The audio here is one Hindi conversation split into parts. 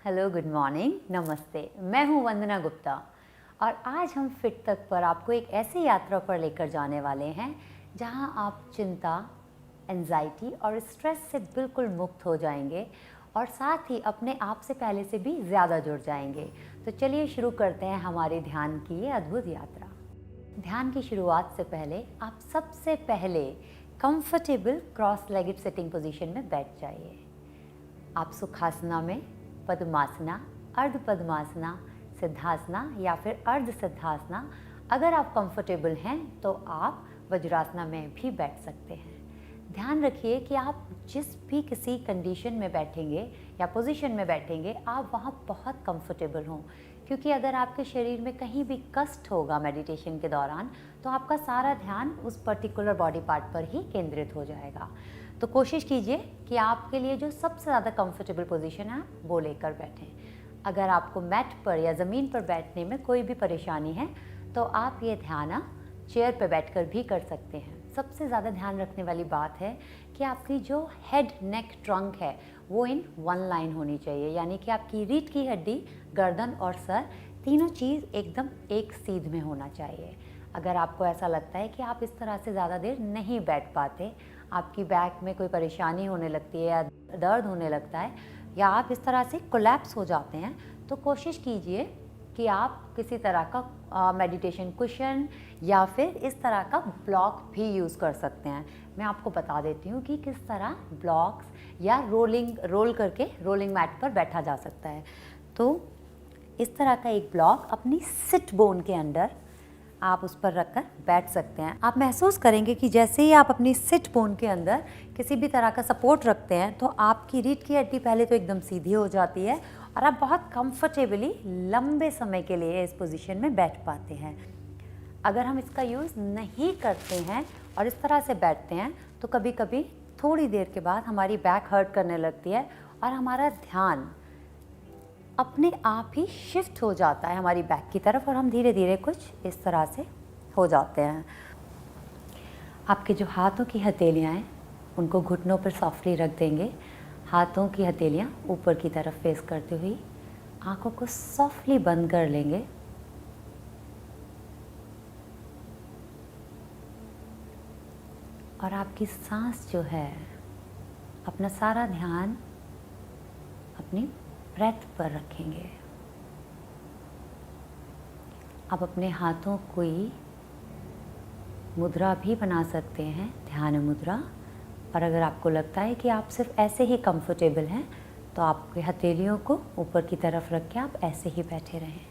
हेलो, गुड मॉर्निंग, नमस्ते। मैं हूं वंदना गुप्ता और आज हम फिट तक पर आपको एक ऐसी यात्रा पर लेकर जाने वाले हैं जहां आप चिंता, एंजाइटी और स्ट्रेस से बिल्कुल मुक्त हो जाएंगे और साथ ही अपने आप से पहले से भी ज़्यादा जुड़ जाएंगे। तो चलिए शुरू करते हैं हमारे ध्यान की ये अद्भुत यात्रा। ध्यान की शुरुआत से पहले आप सबसे पहले comfortable cross legged sitting position में बैठ जाइए। आप सुखासना में, पद्मासना, अर्ध पद्मासना, सिद्धासना या फिर अर्ध सिद्धासना, अगर आप कंफर्टेबल हैं तो आप वज्रासना में भी बैठ सकते हैं। ध्यान रखिए कि आप जिस भी किसी कंडीशन में बैठेंगे या पोजीशन में बैठेंगे, आप वहाँ बहुत कंफर्टेबल हों, क्योंकि अगर आपके शरीर में कहीं भी कष्ट होगा मेडिटेशन के दौरान तो आपका सारा ध्यान उस पर्टिकुलर बॉडी पार्ट पर ही केंद्रित हो जाएगा। तो कोशिश कीजिए कि आपके लिए जो सबसे ज़्यादा कंफर्टेबल पोजीशन है वो लेकर बैठें। अगर आपको मैट पर या ज़मीन पर बैठने में कोई भी परेशानी है तो आप ये ध्यान चेयर पर बैठकर भी कर सकते हैं। सबसे ज़्यादा ध्यान रखने वाली बात है कि आपकी जो हेड, नेक, ट्रंक है वो इन वन लाइन होनी चाहिए, यानी कि आपकी रीढ़ की हड्डी, गर्दन और सर तीनों चीज़ एकदम एक सीध में होना चाहिए। अगर आपको ऐसा लगता है कि आप इस तरह से ज़्यादा देर नहीं बैठ पाते, आपकी बैक में कोई परेशानी होने लगती है या दर्द होने लगता है या आप इस तरह से कोलैप्स हो जाते हैं, तो कोशिश कीजिए कि आप किसी तरह का मेडिटेशन कुशन या फिर इस तरह का ब्लॉक भी यूज़ कर सकते हैं। मैं आपको बता देती हूँ कि किस तरह ब्लॉक्स या रोल करके रोलिंग मैट पर बैठा जा सकता है। तो इस तरह का एक ब्लॉक अपनी सिट बोन के अंदर आप उस पर रखकर बैठ सकते हैं। आप महसूस करेंगे कि जैसे ही आप अपनी सिट बोन के अंदर किसी भी तरह का सपोर्ट रखते हैं तो आपकी रीढ़ की हड्डी पहले तो एकदम सीधी हो जाती है और आप बहुत कंफर्टेबली लंबे समय के लिए इस पोजीशन में बैठ पाते हैं। अगर हम इसका यूज़ नहीं करते हैं और इस तरह से बैठते हैं तो कभी कभी थोड़ी देर के बाद हमारी बैक हर्ट करने लगती है और हमारा ध्यान अपने आप ही शिफ्ट हो जाता है हमारी बैक की तरफ और हम धीरे धीरे कुछ इस तरह से हो जाते हैं। आपके जो हाथों की हथेलियाँ हैं उनको घुटनों पर सॉफ्टली रख देंगे। हाथों की हथेलियाँ ऊपर की तरफ फेस करते हुए आंखों को सॉफ्टली बंद कर लेंगे और आपकी सांस जो है, अपना सारा ध्यान अपनी ब्रेथ पर रखेंगे। आप अपने हाथों कोई मुद्रा भी बना सकते हैं, ध्यान मुद्रा। और अगर आपको लगता है कि आप सिर्फ ऐसे ही कंफर्टेबल हैं तो आपके हथेलियों को ऊपर की तरफ रख के आप ऐसे ही बैठे रहें।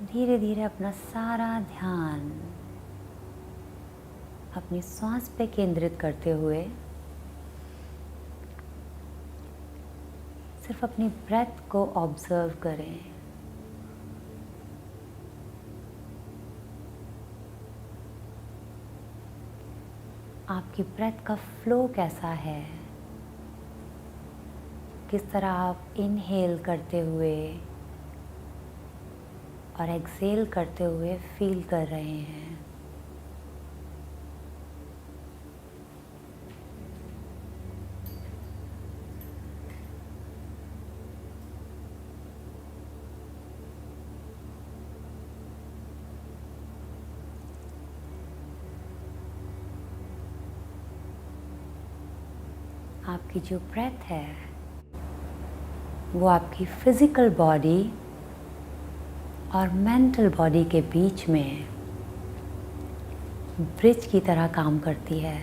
धीरे धीरे अपना सारा ध्यान अपनी सांस पे केंद्रित करते हुए सिर्फ अपनी ब्रेथ को ऑब्जर्व करें। आपकी ब्रेथ का फ्लो कैसा है, किस तरह आप इनहेल करते हुए और एक्सेल करते हुए फील कर रहे हैं। आपकी जो ब्रेथ है वो आपकी फिजिकल बॉडी और मेंटल बॉडी के बीच में ब्रिज की तरह काम करती है।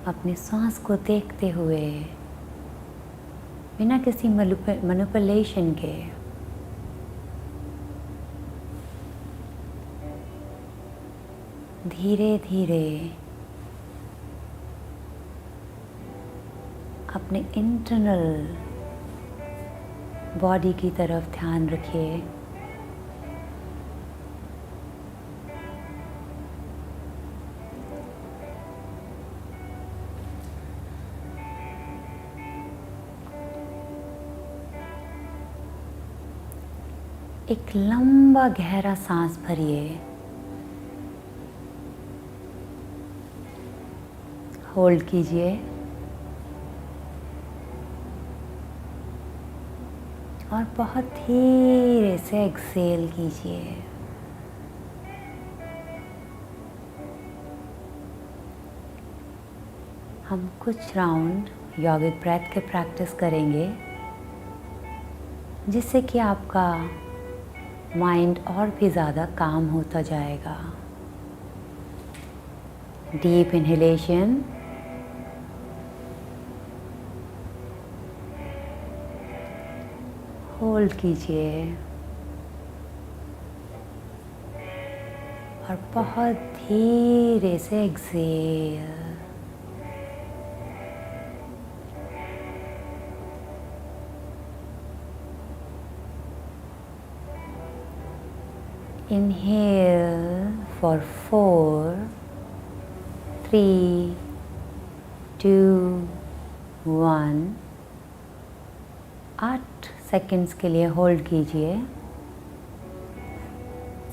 अपनी सांस को देखते हुए बिना किसी मैनिपुलेशन के धीरे धीरे अपने इंटरनल बॉडी की तरफ ध्यान रखिए। एक लंबा गहरा सांस भरिए, होल्ड कीजिए और बहुत धीरे से एक्सेल कीजिए। हम कुछ राउंड यौगिक ब्रेथ के प्रैक्टिस करेंगे, जिससे कि आपका माइंड और भी ज़्यादा काम होता जाएगा। डीप इनहेलेशन, होल्ड कीजिए और बहुत धीरे से एक्सेल। Inhale for 4, 3, 2, 1। 8 सेकेंड्स के लिए होल्ड कीजिए।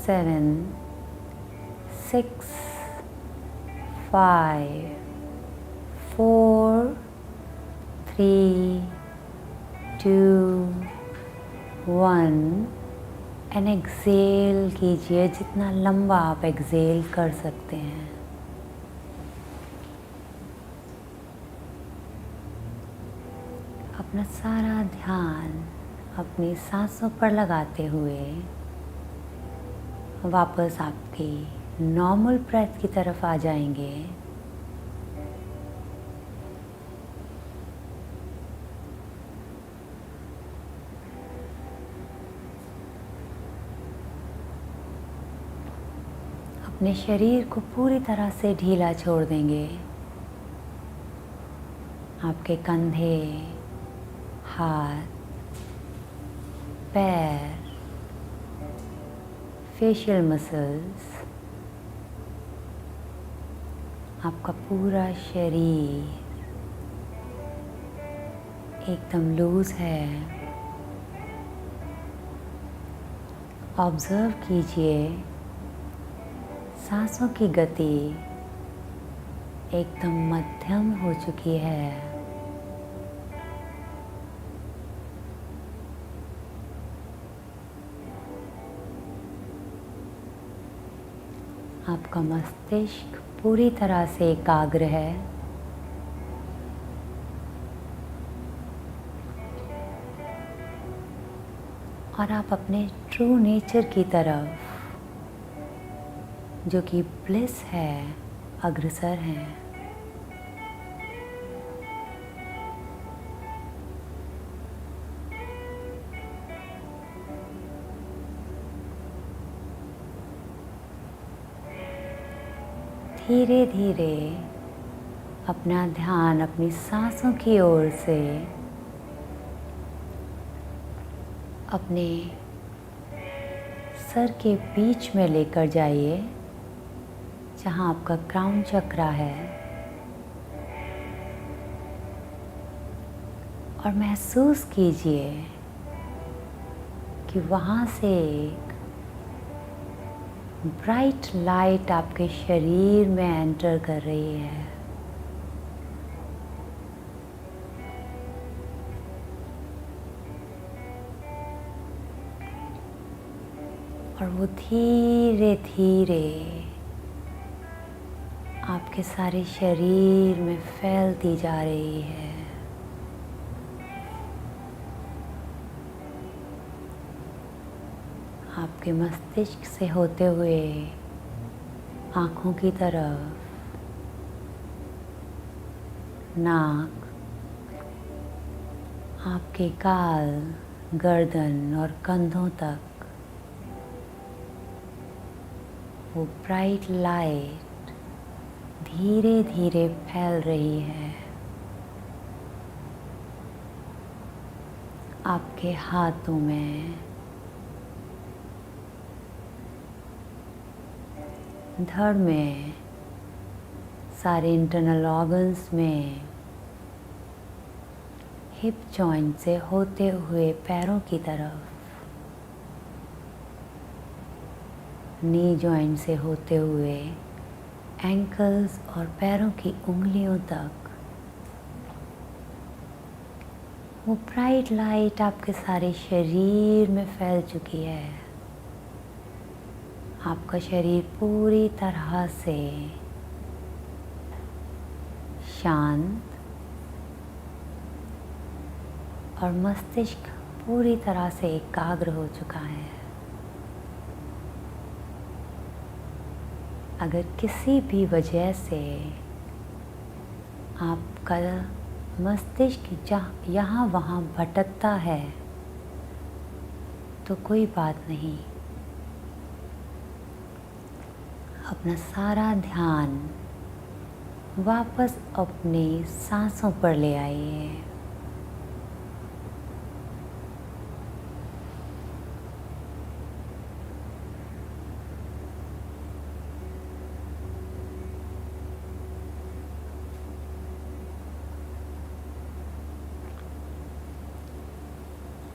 7, 6, 5, 4, 3, 2, 1 एंड एक्सेल कीजिए जितना लंबा आप एक्सेल कर सकते हैं। अपना सारा ध्यान अपनी सांसों पर लगाते हुए वापस आपकी नॉर्मल ब्रेथ की तरफ आ जाएंगे। अपने शरीर को पूरी तरह से ढीला छोड़ देंगे। आपके कंधे, हाथ, पैर, फेशियल मसल्स, आपका पूरा शरीर एकदम लूज है। ऑब्जर्व कीजिए सांसों की गति एकदम मध्यम हो चुकी है। आपका मस्तिष्क पूरी तरह से एकाग्र है। और आप अपने ट्रू नेचर की तरफ, जो कि ब्लिस है, अग्रसर हैं। धीरे धीरे अपना ध्यान अपनी सांसों की ओर से अपने सर के बीच में लेकर जाइए, जहाँ आपका क्राउन चक्रा है, और महसूस कीजिए कि वहाँ से एक ब्राइट लाइट आपके शरीर में एंटर कर रही है। और वो धीरे धीरे आपके सारे शरीर में फैलती जा रही है। आपके मस्तिष्क से होते हुए आँखों की तरफ, नाक, आपके गाल, गर्दन और कंधों तक वो ब्राइट लाइट धीरे धीरे फैल रही है। आपके हाथों में, धड़ में, सारे इंटरनल ऑर्गन्स में, हिप जॉइंट से होते हुए पैरों की तरफ, नी जॉइंट से होते हुए एंकल्स और पैरों की उंगलियों तक वो ब्राइट लाइट आपके सारे शरीर में फैल चुकी है। आपका शरीर पूरी तरह से शांत और मस्तिष्क पूरी तरह से एकाग्र हो चुका है। अगर किसी भी वजह से आपका मस्तिष्क यहाँ वहाँ भटकता है तो कोई बात नहीं, अपना सारा ध्यान वापस अपनी सांसों पर ले आइए।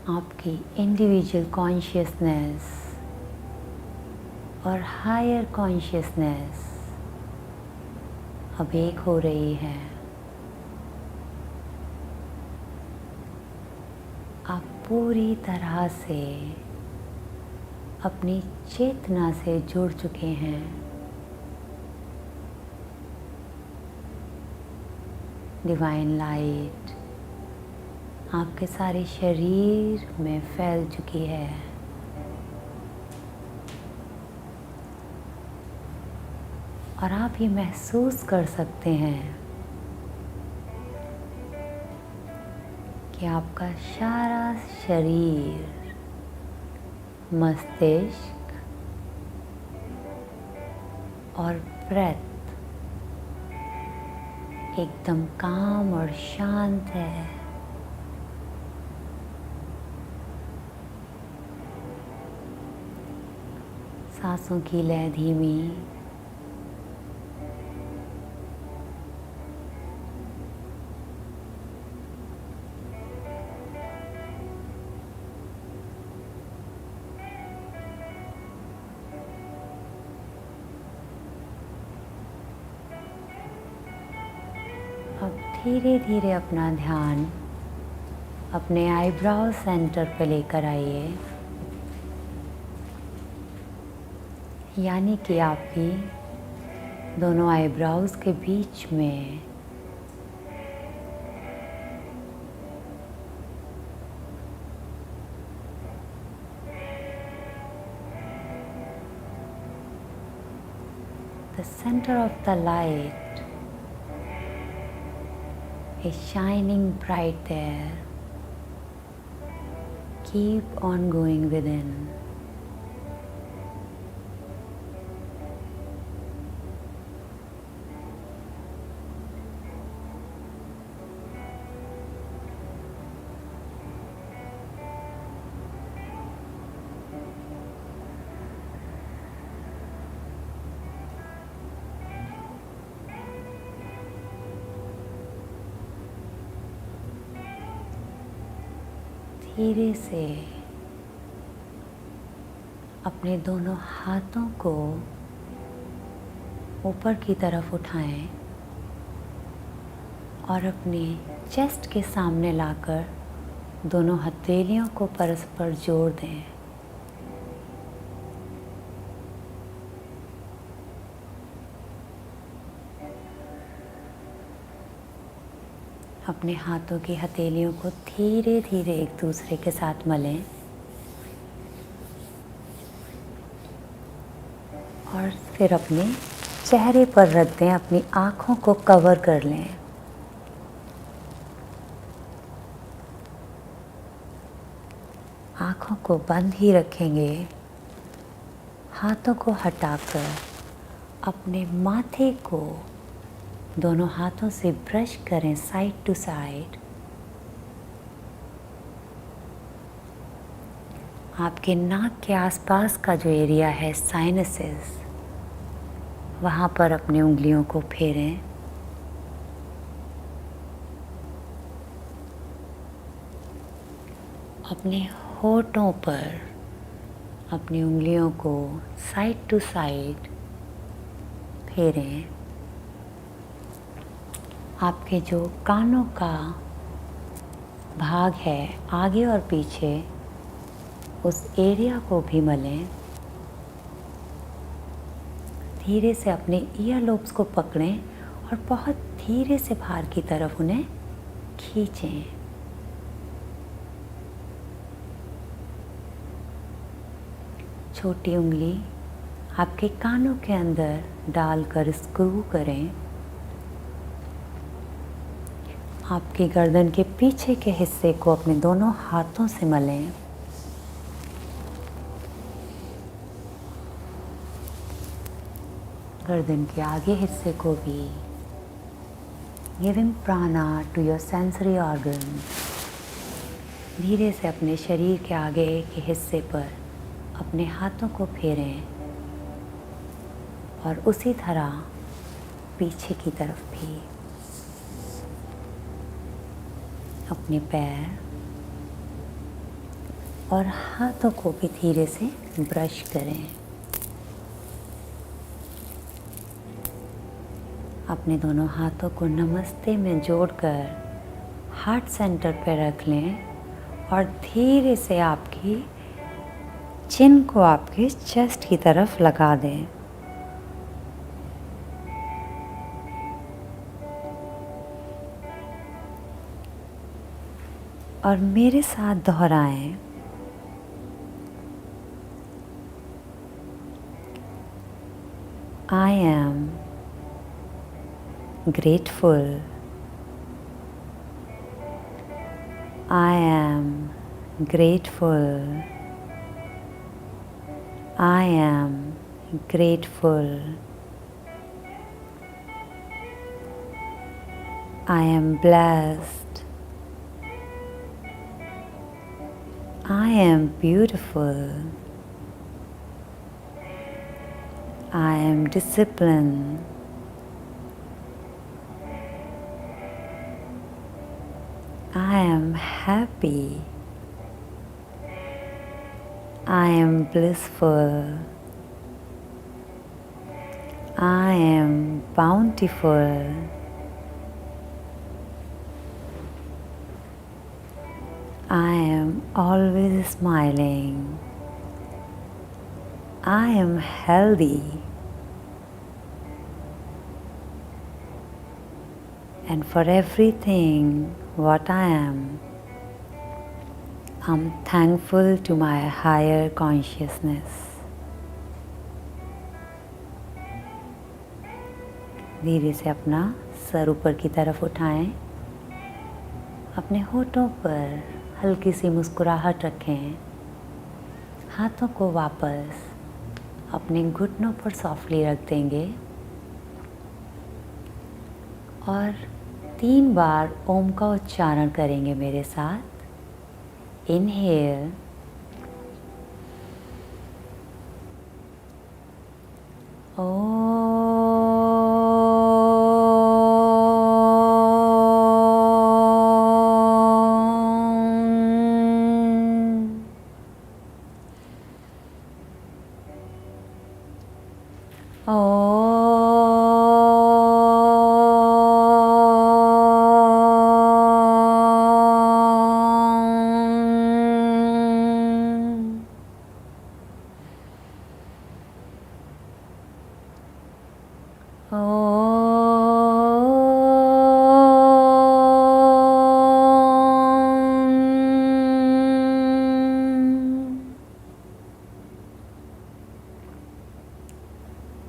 आपकी इंडिविजुअल कॉन्शियसनेस और हायर कॉन्शियसनेस अब एक हो रही है। आप पूरी तरह से अपनी चेतना से जुड़ चुके हैं। डिवाइन लाइट आपके सारे शरीर में फैल चुकी है। और आप ये महसूस कर सकते हैं कि आपका सारा शरीर, मस्तिष्क और ब्रेथ एकदम काम और शांत है। सांसों की लय धीमी, अब धीरे धीरे अपना ध्यान अपने आईब्राउ सेंटर पे लेकर आइए, यानी कि आपकी दोनों आईब्राउज के बीच में the center of the light is shining bright there. Keep on going within. धीरे से अपने दोनों हाथों को ऊपर की तरफ उठाएं और अपने चेस्ट के सामने लाकर दोनों हथेलियों को परस्पर जोड़ दें। अपने हाथों की हथेलियों को धीरे धीरे एक दूसरे के साथ मलें और फिर अपने चेहरे पर रख दें, अपनी आँखों को कवर कर लें। आँखों को बंद ही रखेंगे। हाथों को हटाकर अपने माथे को दोनों हाथों से ब्रश करें साइड टू साइड। आपके नाक के आसपास का जो एरिया है, साइनसेस, वहाँ पर अपनी उंगलियों को फेरें। अपने होठों पर अपनी उंगलियों को साइड टू साइड फेरें। आपके जो कानों का भाग है आगे और पीछे, उस एरिया को भी मलें। धीरे से अपने ईयर लोब्स को पकड़ें और बहुत धीरे से बाहर की तरफ उन्हें खींचें। छोटी उंगली आपके कानों के अंदर डालकर स्क्रू करें। आपकी गर्दन के पीछे के हिस्से को अपने दोनों हाथों से मलें। गर्दन के आगे हिस्से को भी। गिविंग प्राणा टू योर सेंसरी ऑर्गन्स। धीरे से अपने शरीर के आगे के हिस्से पर अपने हाथों को फेरें और उसी तरह पीछे की तरफ भी। अपने पैर और हाथों को भी धीरे से ब्रश करें। अपने दोनों हाथों को नमस्ते में जोड़कर हार्ट सेंटर पर रख लें और धीरे से आपकी चिन को आपके चेस्ट की तरफ लगा दें। और मेरे साथ दोहराएं। I am grateful. I am grateful. I am grateful. I am blessed. I am beautiful. I am disciplined. I am happy. I am blissful. I am bountiful. I am always smiling. I am healthy. And for everything what I am, I'm thankful to my higher consciousness. धीरे से अपना सर ऊपर की तरफ उठाएं। अपने होठों पर हल्की सी मुस्कुराहट रखें। हाथों को वापस अपने घुटनों पर सॉफ्टली रख देंगे और 3 बार ओम का उच्चारण करेंगे मेरे साथ। इनहेल,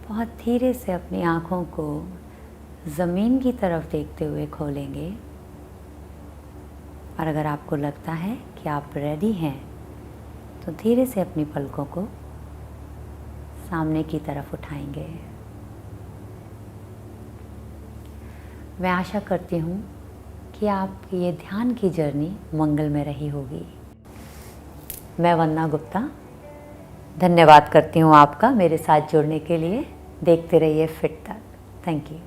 बहुत धीरे से अपनी आँखों को ज़मीन की तरफ देखते हुए खोलेंगे। और अगर आपको लगता है कि आप रेडी हैं तो धीरे से अपनी पलकों को सामने की तरफ उठाएंगे। मैं आशा करती हूँ कि आपकी ये ध्यान की जर्नी मंगलमय रही होगी। मैं वंदना गुप्ता धन्यवाद करती हूँ आपका मेरे साथ जुड़ने के लिए। देखते रहिए फिट तक। Thank you.